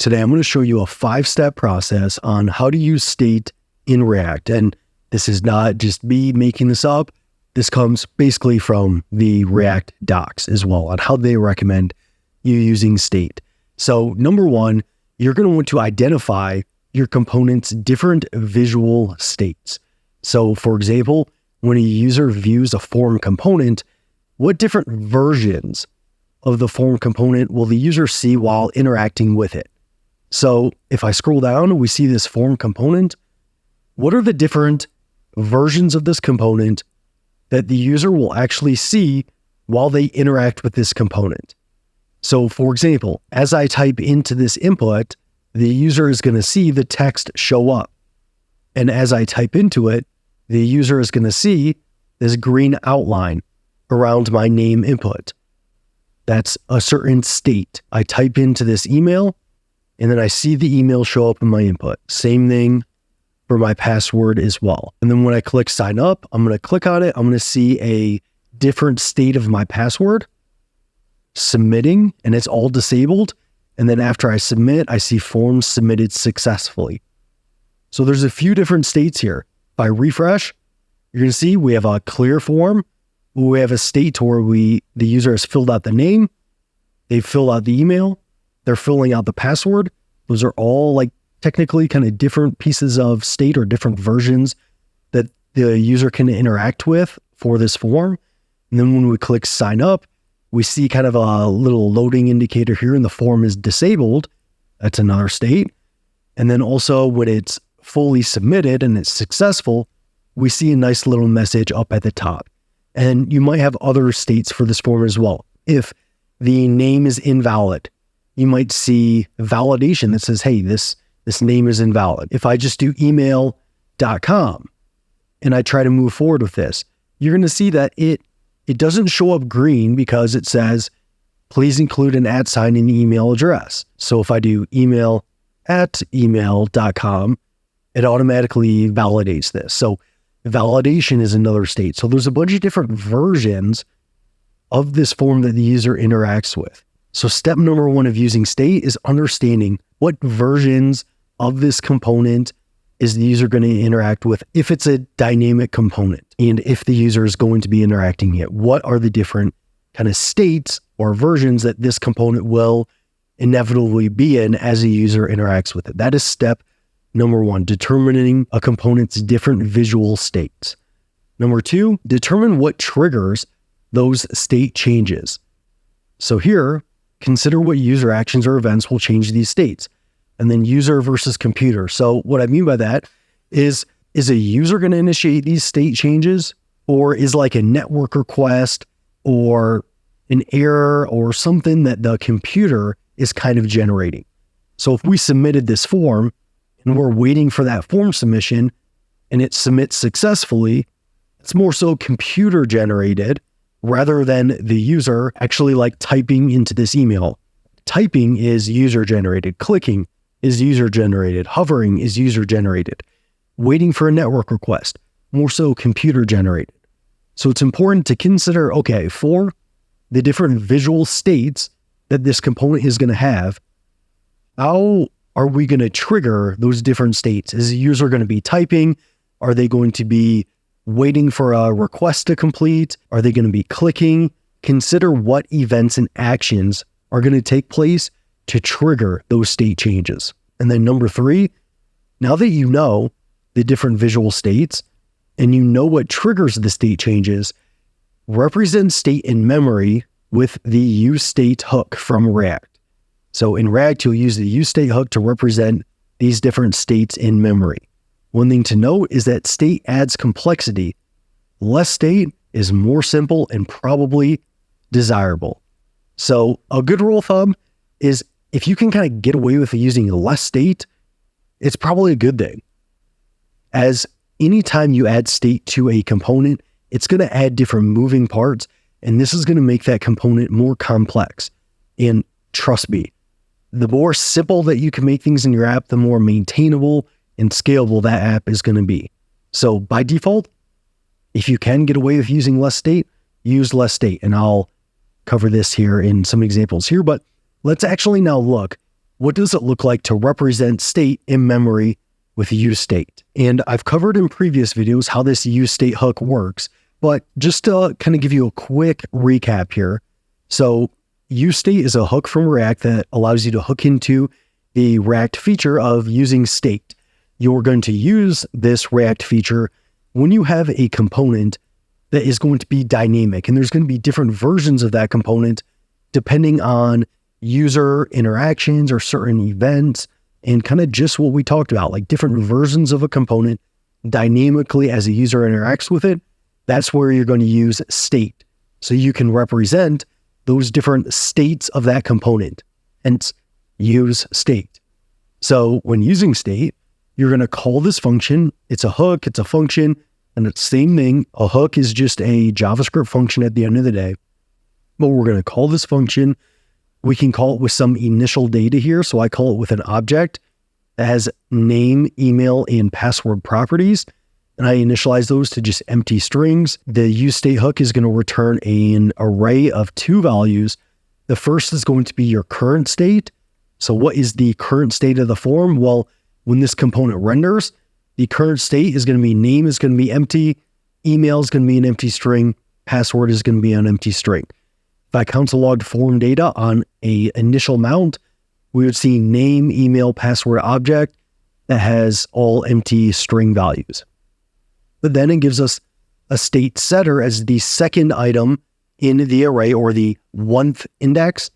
Today, I'm going to show you a 5-step process on how to use state in React. And this is not just me making this up. This comes basically from the React docs as well on how they recommend you using state. So number one, you're going to want to identify your component's different visual states. So for example, when a user views a form component, what different versions of the form component will the user see while interacting with it? So if I scroll down, we see this form component. What are the different versions of this component that the user will actually see while they interact with this component? So for example, as I type into this input, the user is going to see the text show up. And as I type into it, the user is going to see this green outline around my name input. That's a certain state. I type into this email, and then I see the email show up in my input. Same thing for my password as well. And then when I click sign up, I'm going to click on it. I'm going to see a different state of my password, submitting, and it's all disabled. And then after I submit, I see forms submitted successfully. So there's a few different states here. If I refresh, you're going to see we have a clear form. We have a state where the user has filled out the name, they've filled out the email, they're filling out the password. Those are all like technically kind of different pieces of state or different versions that the user can interact with for this form. And then when we click sign up, we see kind of a little loading indicator here and the form is disabled. That's another state. And then also when it's fully submitted and it's successful, we see a nice little message up at the top. And you might have other states for this form as well. If the name is invalid, you might see validation that says, hey, this name is invalid. If I just do email.com and I try to move forward with this, you're going to see that it doesn't show up green because it says, please include an @ in the email address. So if I do email@email.com, it automatically validates this. So validation is another state. So there's a bunch of different versions of this form that the user interacts with. So step number one of using state is understanding what versions of this component is the user going to interact with if it's a dynamic component and if the user is going to be interacting it. What are the different kind of states or versions that this component will inevitably be in as a user interacts with it? That is step number one, determining a component's different visual states. Number two, determine what triggers those state changes. So here, consider what user actions or events will change these states. And then user versus computer. So what I mean by that is a user going to initiate these state changes, or is like a network request or an error or something that the computer is kind of generating? So if we submitted this form and we're waiting for that form submission and it submits successfully, it's more so computer generated rather than the user actually like typing into this email. Typing is user generated. Clicking is user generated. Hovering is user generated. Waiting for a network request, more so computer generated. So it's important to consider, okay, for the different visual states that this component is going to have, how are we going to trigger those different states? Is the user going to be typing? Are they going to be waiting for a request to complete? Are they going to be clicking? Consider what events and actions are going to take place to trigger those state changes. And then number three, now that you know the different visual states and you know what triggers the state changes, represent state in memory with the useState hook from React. So in React, you'll use the useState hook to represent these different states in memory. One thing to note is that state adds complexity. Less state is more simple and probably desirable. So a good rule of thumb is if you can kind of get away with using less state, it's probably a good thing. As anytime you add state to a component, it's going to add different moving parts, and this is going to make that component more complex. And trust me, the more simple that you can make things in your app, the more maintainable and scalable that app is going to be. So by default, if you can get away with using less state, use less state. And I'll cover this here in some examples here, but let's actually now look what does it look like to represent state in memory with useState? And I've covered in previous videos how this useState hook works, but just to kind of give you a quick recap here. So useState is a hook from React that allows you to hook into the React feature of using state. You're going to use this React feature when you have a component that is going to be dynamic, and there's going to be different versions of that component depending on user interactions or certain events, and kind of just what we talked about, like different versions of a component dynamically as a user interacts with it. That's where you're going to use state. So you can represent those different states of that component, hence use state. So when using state, you're going to call this function. It's a hook, it's a function, and it's the same thing. A hook is just a JavaScript function at the end of the day. But we're going to call this function. We can call it with some initial data here. So I call it with an object that has name, email, and password properties. And I initialize those to just empty strings. The useState hook is going to return an array of 2 values. The first is going to be your current state. So what is the current state of the form? Well, when this component renders, the current state is going to be name is going to be empty, email is going to be an empty string, password is going to be an empty string. If I console logged form data on a initial mount, we would see name, email, password object that has all empty string values. But then it gives us a state setter as the second item in the array, or the 1th index,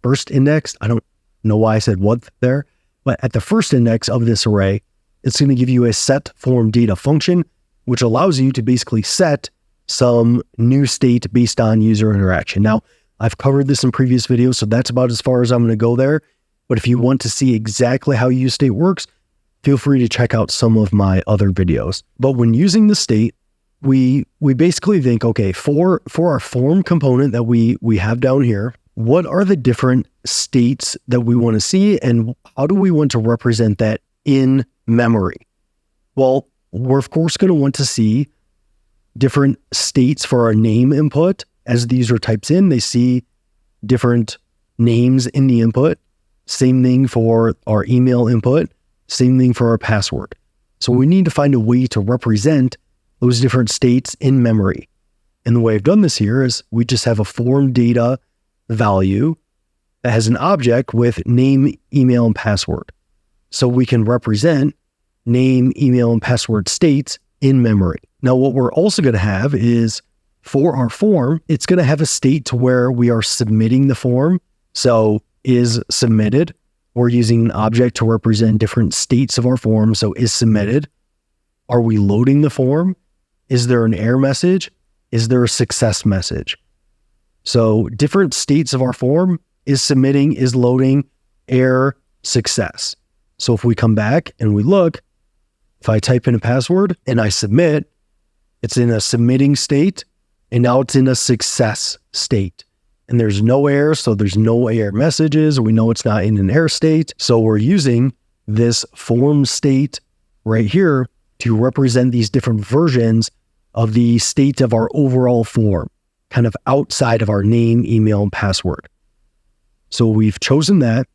first index. I don't know why I said 1th there, but at the first index of this array, it's going to give you a set form data function, which allows you to basically set some new state based on user interaction. Now, I've covered this in previous videos, so that's about as far as I'm going to go there. But if you want to see exactly how useState works, feel free to check out some of my other videos. But when using the state, we basically think, okay, for our form component that we have down here, what are the different states that we want to see, and how do we want to represent that in memory? Well, we're of course going to want to see different states for our name input. As the user types in, they see different names in the input. Same thing for our email input. Same thing for our password. So we need to find a way to represent those different states in memory. And the way I've done this here is we just have a form data value that has an object with name, email, and password. So we can represent name, email, and password states in memory. Now, what we're also going to have is for our form, it's going to have a state to where we are submitting the form. So is submitted. We're using an object to represent different states of our form. So is submitted. Are we loading the form? Is there an error message? Is there a success message? So different states of our form: is submitting, is loading, error, success. So if we come back and we look, if I type in a password and I submit, it's in a submitting state, and now it's in a success state. And there's no error, so there's no error messages. We know it's not in an error state. So we're using this form state right here to represent these different versions of the state of our overall form, kind of outside of our name, email, and password. So we've chosen that.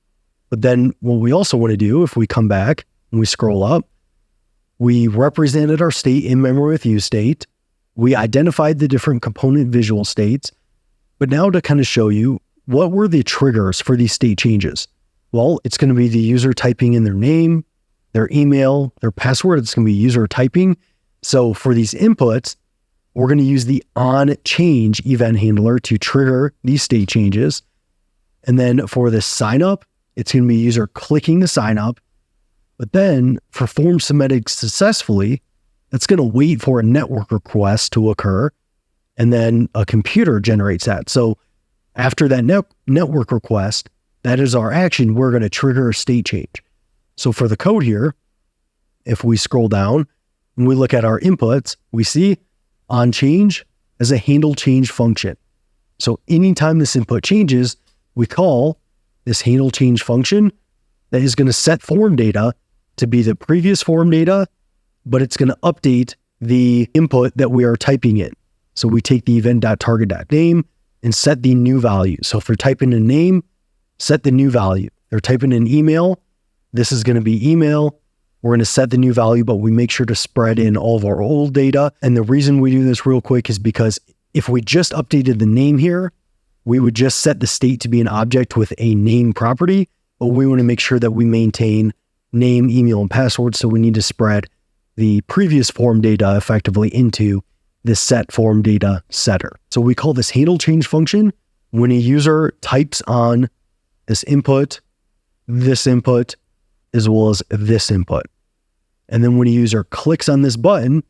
But then what we also want to do, if we come back and we scroll up, we represented our state in memory with useState. We identified the different component visual states. But now to kind of show you, what were the triggers for these state changes? Well, it's going to be the user typing in their name, their email, their password. It's going to be user typing. So for these inputs, we're going to use the onChange event handler to trigger these state changes. And then for the sign up, it's going to be user clicking the sign up. But then for form submitted successfully, that's going to wait for a network request to occur. And then a computer generates that. So after that network request, that is our action. We're going to trigger a state change. So for the code here, if we scroll down and we look at our inputs, we see onChange as a handle change function. So anytime this input changes, we call this handle change function that is going to set form data to be the previous form data, but it's going to update the input that we are typing in. So we take the event.target.name and set the new value. So if we're typing a name, set the new value. They're typing in email. This is going to be email. We're going to set the new value, but we make sure to spread in all of our old data. And the reason we do this real quick is because if we just updated the name here, we would just set the state to be an object with a name property, but we want to make sure that we maintain name, email, and password. So we need to spread the previous form data effectively into this set form data setter. So we call this handle change function when a user types on this input, as well as this input. And then when a user clicks on this button,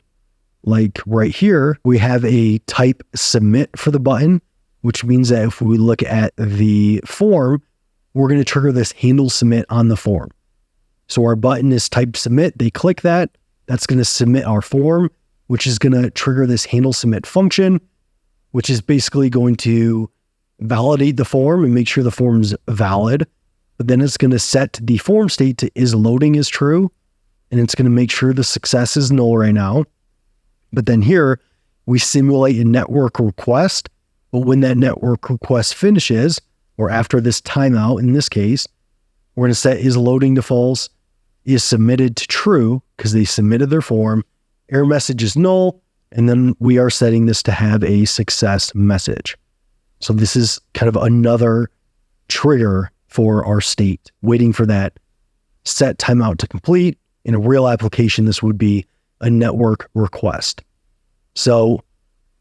like right here, we have a type submit for the button, which means that if we look at the form, we're going to trigger this handle submit on the form. So our button is type submit. They click that. That's going to submit our form, which is going to trigger this handle submit function, which is basically going to validate the form and make sure the form's valid. But then it's going to set the form state to is loading is true. And it's going to make sure the success is null right now. But then here we simulate a network request. But when that network request finishes, or after this timeout in this case, we're going to set is loading to false, is submitted to true because they submitted their form, error message is null, and then we are setting this to have a success message. So this is kind of another trigger for our state, waiting for that set timeout to complete. In a real application, this would be a network request. So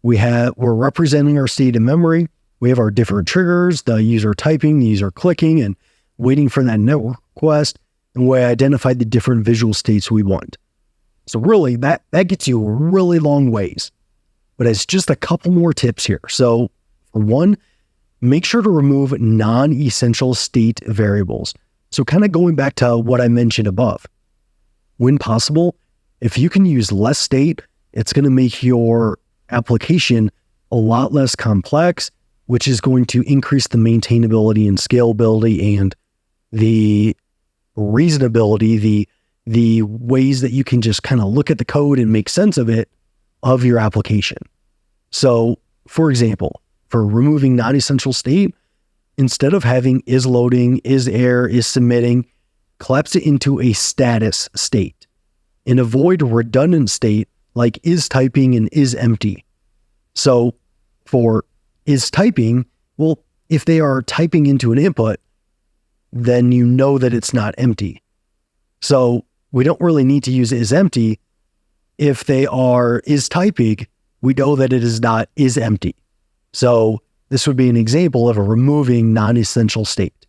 we're representing our state in memory. We have our different triggers, the user typing, the user clicking, and waiting for that network request. And we identified the different visual states we want. So really, that gets you a really long ways. But it's just a couple more tips here. So for one, make sure to remove non-essential state variables. So kind of going back to what I mentioned above. When possible, if you can use less state, it's going to make your application a lot less complex, which is going to increase the maintainability and scalability and the reasonability, the ways that you can just kind of look at the code and make sense of it, of your application. So, for example, for removing non-essential state, instead of having is loading, is error, is submitting, collapse it into a status state and avoid redundant state like is typing and is empty. So for is typing, well, if they are typing into an input, then you know that it's not empty. So we don't really need to use is empty. If they are is typing, we know that it is not is empty. So this would be an example of a removing non-essential state.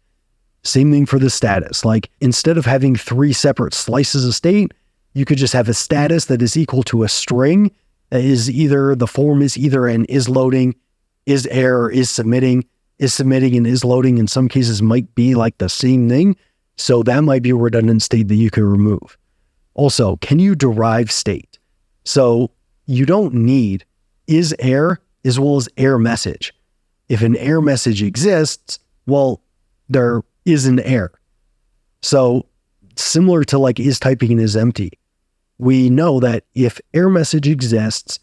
Same thing for the status. Like instead of having 3 separate slices of state, you could just have a status that is equal to a string that is either, the form is either an is loading, is error, is submitting, and is loading in some cases might be like the same thing. So that might be a redundant state that you could remove. Also, can you derive state? So you don't need is error as well as error message. If an error message exists, well, there is an error. So similar to like is typing and is empty, we know that if error message exists,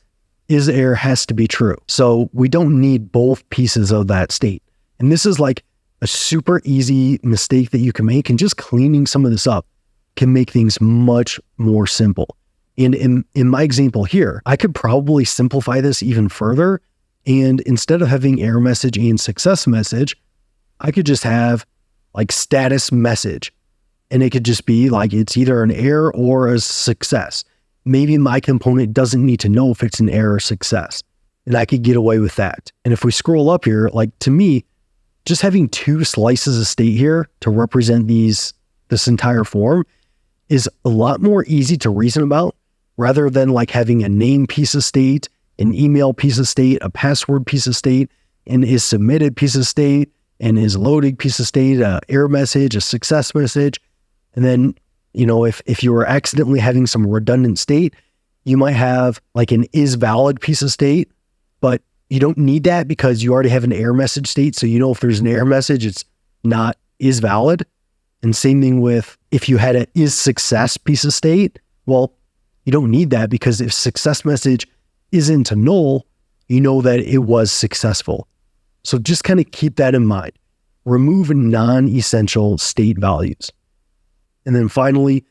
is error has to be true. So we don't need both pieces of that state. And this is like a super easy mistake that you can make, and just cleaning some of this up can make things much more simple. And in my example here, I could probably simplify this even further. And instead of having error message and success message, I could just have like status message. And it could just be like it's either an error or a success. Maybe my component doesn't need to know if it's an error or success. And I could get away with that. And if we scroll up here, like to me, just having 2 slices of state here to represent this entire form is a lot more easy to reason about, rather than like having a name piece of state, an email piece of state, a password piece of state, an is submitted piece of state, and is loading piece of state, a error message, a success message. And then, you know, if you were accidentally having some redundant state, you might have like an is valid piece of state, but you don't need that because you already have an error message state. So you know if there's an error message, it's not is valid. And same thing with if you had an is success piece of state, well, you don't need that because if success message isn't a null, you know that it was successful. So just kind of keep that in mind. remove non-essential state values. And then finally,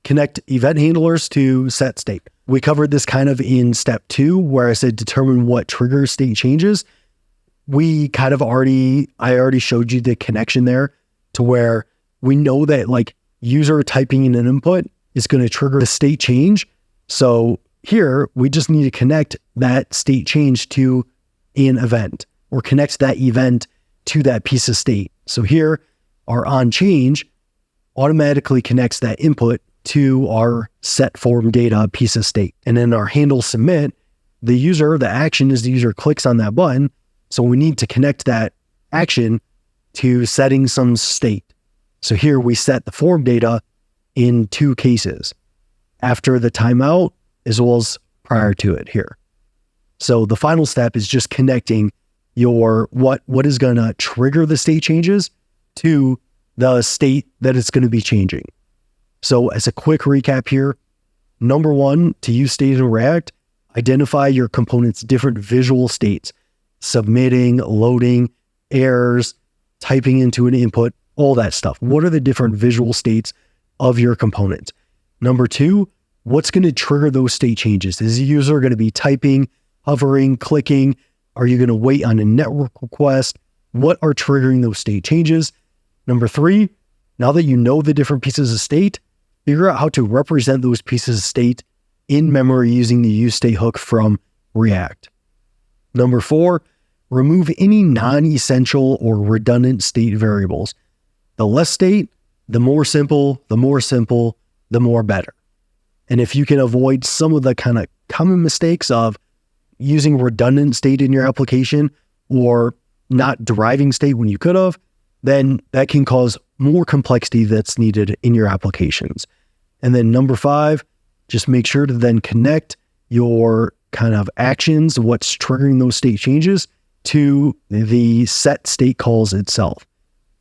connect event handlers to set state. We covered this kind of in step 2, where I said determine what triggers state changes. I already showed you the connection there to where we know that like user typing in an input is going to trigger the state change. So here we just need to connect that state change to an event, or connect that event to that piece of state. So here our onChange automatically connects that input to our set form data piece of state. And then our handle submit, the action is the user clicks on that button. So we need to connect that action to setting some state. So here we set the form data in 2 cases, after the timeout as well as prior to it here. So the final step is just connecting your what is going to trigger the state changes to the state that it's going to be changing. So as a quick recap here, number 1, to use state in React, identify your component's different visual states: submitting, loading, errors, typing into an input, all that stuff. What are the different visual states of your component? Number 2, what's going to trigger those state changes? Is the user going to be typing, hovering, clicking? Are you going to wait on a network request? What are triggering those state changes? Number 3, now that you know the different pieces of state, figure out how to represent those pieces of state in memory using the useState hook from React. Number 4, remove any non-essential or redundant state variables. The less state, the more simple, the more better. And if you can avoid some of the kind of common mistakes of using redundant state in your application or not deriving state when you could have, then that can cause more complexity that's needed in your applications. And then number 5, just make sure to then connect your kind of actions, what's triggering those state changes, to the set state calls itself.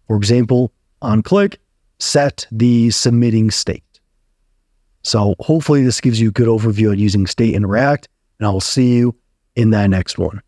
For example, on click, set the submitting state. So hopefully this gives you a good overview on using state in React, and I will see you in that next one.